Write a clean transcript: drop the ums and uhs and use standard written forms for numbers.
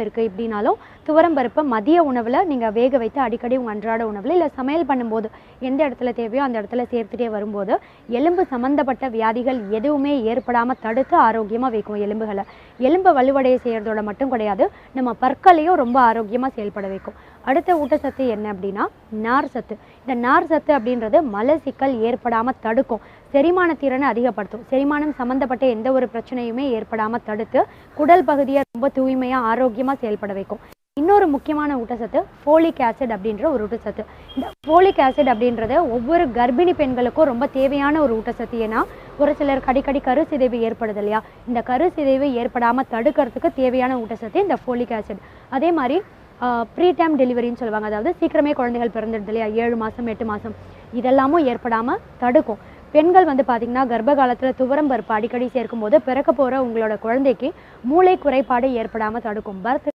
இருக்குது இப்படினாலும் துவரம் பருப்பை மதிய உணவில் நீங்கள் வேக வைத்து அடிக்கடி உங்கள் அன்றாட உணவில் இல்லை சமையல் பண்ணும்போது எந்த இடத்துல தேவையோ அந்த இடத்துல சேர்த்துட்டே வரும்போது எலும்பு சம்மந்தப்பட்ட வியாதிகள் எதுவுமே ஏற்படாமல் தடுத்து ஆரோக்கியமாக வைக்கும் எலும்புகளை. எலும்பை வலுவடைய செய்கிறதோட மட்டும் கிடையாது, நம்ம பற்களையும் ரொம்ப ஆரோக்கியமாக செயல்பட வைக்கும். அடுத்த ஊட்டச்சத்து என்ன அப்படின்னா நார் சத்து. இந்த நார் சத்து அப்படின்றது மலச்சிக்கல் ஏற்படாமல் தடுக்கும், செரிமான திறனை அதிகப்படுத்தும், செரிமானம் சம்மந்தப்பட்ட எந்த ஒரு பிரச்சனையுமே ஏற்படாமல் தடுத்து குடல் பகுதியை ரொம்ப தூய்மையாக ஆரோக்கியமாக செயல்பட வைக்கும். இன்னொரு முக்கியமான ஊட்டச்சத்து ஃபோலிக் ஆசிட் அப்படின்ற ஒரு ஊட்டச்சத்து. இந்த ஃபோலிக் ஆசிட் அப்படின்றது ஒவ்வொரு கர்ப்பிணி பெண்களுக்கும் ரொம்ப தேவையான ஒரு ஊட்டச்சத்து. ஏன்னா ஒரு சிலருக்கு அடிக்கடி கருச்சிதைவு ஏற்படுது இல்லையா, இந்த கருச்சிதைவு ஏற்படாமல் தடுக்கிறதுக்கு தேவையான ஊட்டச்சத்து இந்த ஃபோலிக் ஆசிட். அதே மாதிரி ப்ரீடைம் டெலிவரின்னு சொல்லுவாங்க, அதாவது சீக்கிரமே குழந்தைகள் பிறந்துடுது இல்லையா, 7 மாதம் 8 மாதம், இதெல்லாமும் ஏற்படாமல் தடுக்கும். பெண்கள் பார்த்திங்கன்னா கர்ப்ப காலத்தில் துவரம் பருப்பு அடிக்கடி சேர்க்கும் போது பிறக்க போகிற உங்களோட குழந்தைக்கு மூளை குறைபாடு ஏற்படாமல் தடுக்கும்.